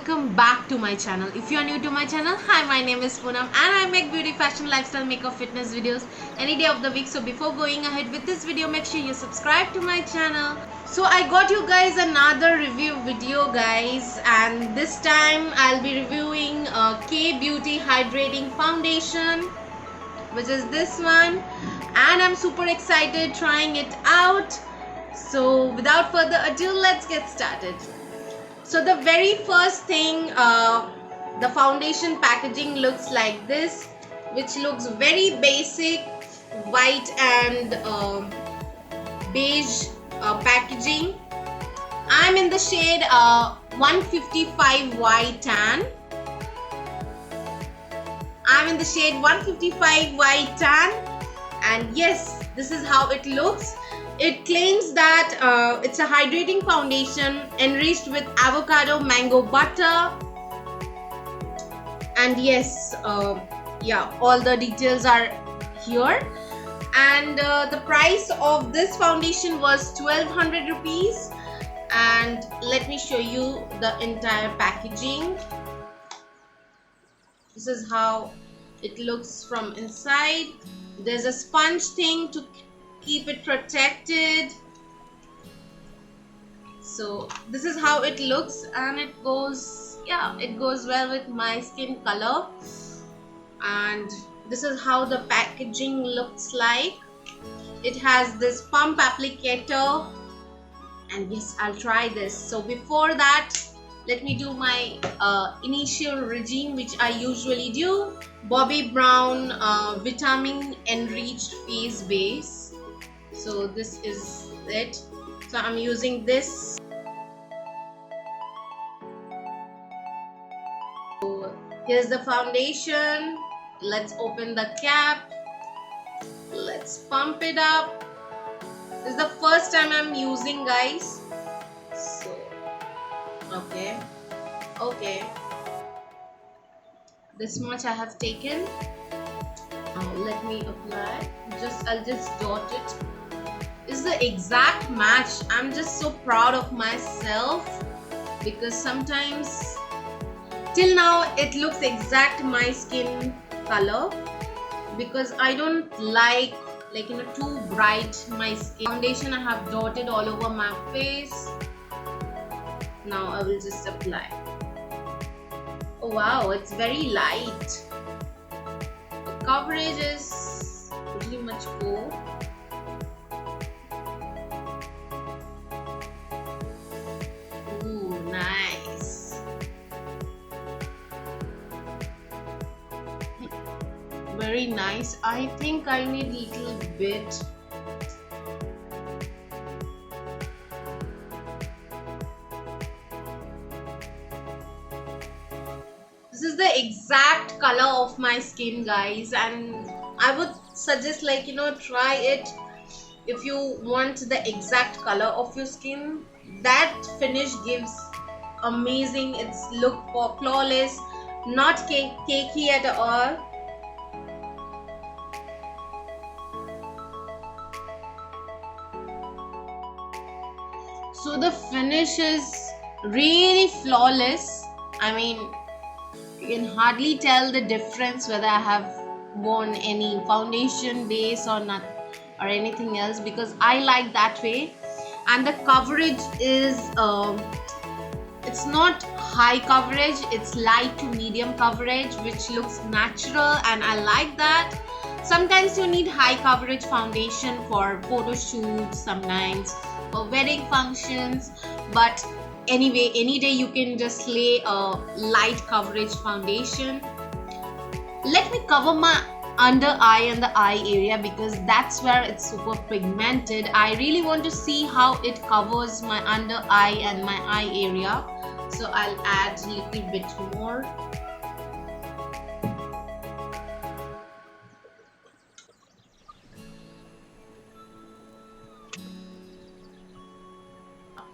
welcome back to my channel. If you are new to my channel, hi, my name is Poonam and I make beauty, fashion, lifestyle, makeup, fitness videos any day of the week. So before going ahead with this video, make sure you subscribe to my channel. So I got you guys another review video guys, and this time I'll be reviewing K Beauty Hydrating Foundation, which is this one, and I'm super excited trying it out. So without further ado, let's get started. So the very first thing, the foundation packaging looks like this, which looks very basic, white and beige packaging. I'm in the shade 155 white tan. I'm in the shade 155 white tan, and yes, this is how it looks. It claims that it's a hydrating foundation enriched with avocado mango butter, and yes, yeah, all the details are here. And the price of this foundation was 1200 rupees. And let me show you the entire packaging. This is how it looks from inside. There's a sponge thing to keep it protected. So this is how it looks, and it goes, yeah, it goes well with my skin color. And this is how the packaging looks like. It has this pump applicator, and yes, I'll try this. So before that, let me do my initial regime, which I usually do. Bobbi Brown vitamin enriched face base. So this is it. So I'm using this. So here's the foundation. Let's open the cap. Let's pump it up. This is the first time I'm using, guys. So okay, this much I have taken. Now let me apply. I'll just dot it. This is the exact match. I'm just so proud of myself, because sometimes till now it looks exact my skin color, because I don't like too bright my skin. Foundation I have dotted all over my face. Now I will just apply. Oh wow, it's very light. The coverage is pretty much cool. Ooh, nice. Very nice. I think I need a little bit. This is the exact color of my skin, guys, and I would suggest try it if you want the exact color of your skin. That finish gives amazing. It's look flawless, not cakey at all. So the finish is really flawless. I mean, you can hardly tell the difference whether I have worn any foundation base or not, or anything else, because I like that way. And the coverage is it's not high coverage, it's light to medium coverage, which looks natural, and I like that. Sometimes you need high coverage foundation for photo shoots, sometimes for wedding functions, but anyway, any day you can just lay a light coverage foundation. Let me cover my under eye and the eye area, because that's where it's super pigmented. I really want to see how it covers my under eye and my eye area, so I'll add a little bit more.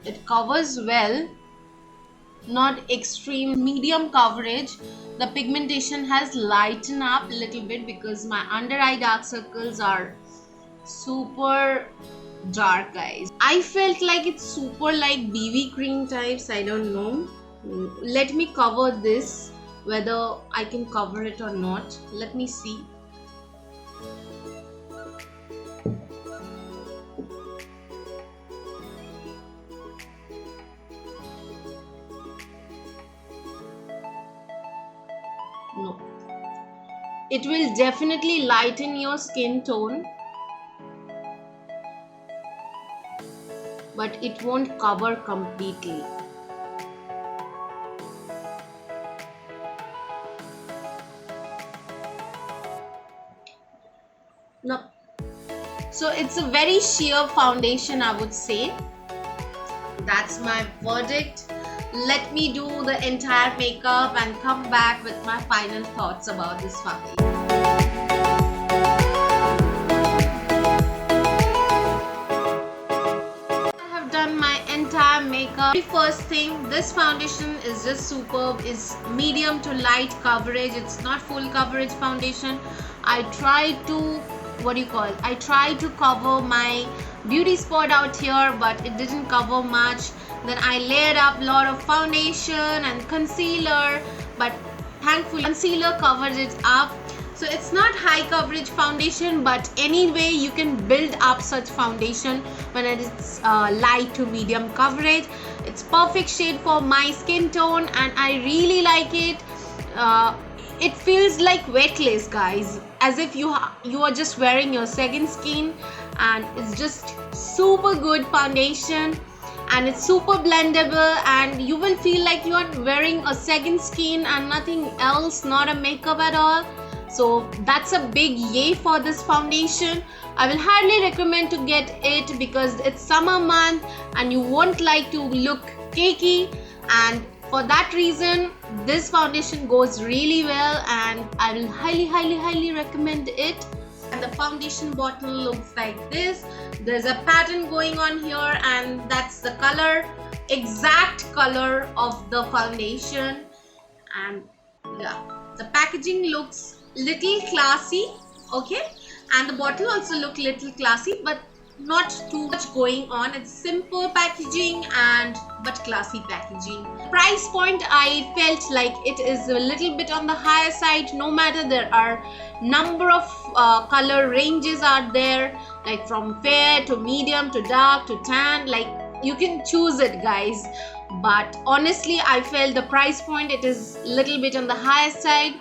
It covers well, not extreme, medium coverage. The pigmentation has lightened up a little bit, because my under eye dark circles are super dark, guys. I felt like it's super like BB cream types, I don't know. Let me cover this, whether I can cover it or not. Let me see. No. It will definitely lighten your skin tone, but it won't cover completely. No. So it's a very sheer foundation, I would say. That's my verdict. Let me do the entire makeup and come back with my final thoughts about this foundation. I have done my entire makeup. The first thing, this foundation is just superb. It's medium to light coverage. It's not full coverage foundation. I tried to I tried to cover my beauty spot out here, but it didn't cover much. Then I layered up a lot of foundation and concealer, but thankfully concealer covered it up. So it's not high coverage foundation, but anyway you can build up such foundation when it is light to medium coverage. It's perfect shade for my skin tone and I really like it. It feels like wet lace, guys, as if you are just wearing your second skin, and it's just super good foundation and it's super blendable, and you will feel like you are wearing a second skin and nothing else, not a makeup at all. So that's a big yay for this foundation. I will highly recommend to get it because it's summer month and you won't like to look cakey, and for that reason this foundation goes really well and I will highly recommend it. And the foundation bottle looks like this. There's a pattern going on here and that's the color, exact color of the foundation. And yeah, the packaging looks little classy, okay, and the bottle also look little classy, but not too much going on. It's simple packaging and but classy packaging. Price point, I felt like it is a little bit on the higher side. No matter, there are number of color ranges are there, like from fair to medium to dark to tan, like you can choose it, guys. But honestly I felt the price point, it is little bit on the higher side.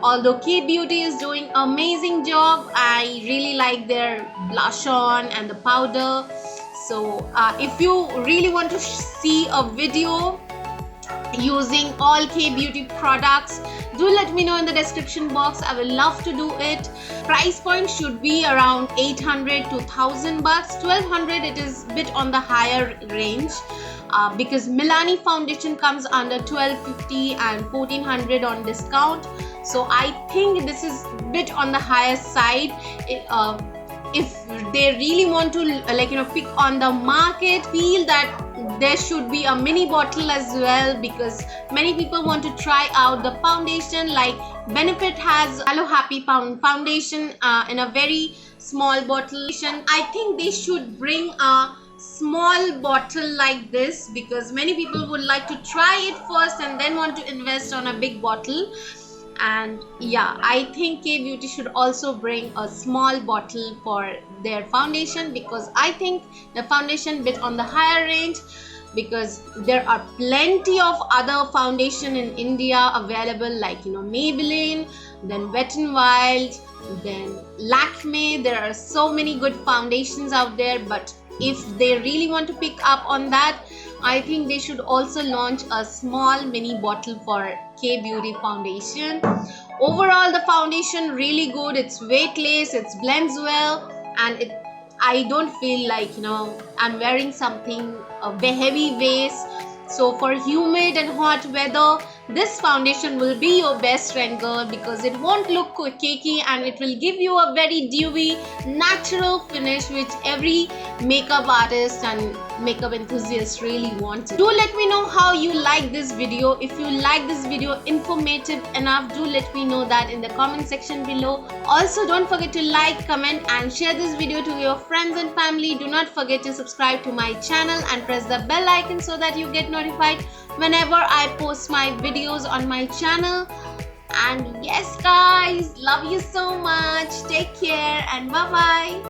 Although K Beauty is doing amazing job, I really like their blush on and the powder. So if you really want to see a video using all K Beauty products, do let me know in the description box. I will love to do it. Price point should be around 800 to 1000 bucks. 1200 it is bit on the higher range. Because Milani foundation comes under 1250 and 1400 on discount, so I think this is bit on the higher side. If they really want to pick on the market, feel that there should be a mini bottle as well, because many people want to try out the foundation. Like Benefit has Hello Happy foundation in a very small bottle. I think they should bring a small bottle like this, because many people would like to try it first and then want to invest on a big bottle. And yeah, I think K Beauty should also bring a small bottle for their foundation, because I think the foundation bit on the higher range, because there are plenty of other foundation in India available, like Maybelline, then Wet n Wild, then Lakme. There are so many good foundations out there, but if they really want to pick up on that, I think they should also launch a small mini bottle for K Beauty foundation. Overall, the foundation really good. It's weightless, it blends well, and I don't feel like I'm wearing something a heavy base. So for humid and hot weather, this foundation will be your best friend, girl, because it won't look cakey and it will give you a very dewy, natural finish, which every makeup artist and makeup enthusiasts really wanted. Do let me know how you like this video. If you like this video informative enough, do let me know that in the comment section below. Also, don't forget to like, comment and share this video to your friends and family. Do not forget to subscribe to my channel and press the bell icon so that you get notified whenever I post my videos on my channel. And yes guys, love you so much. Take care and bye bye.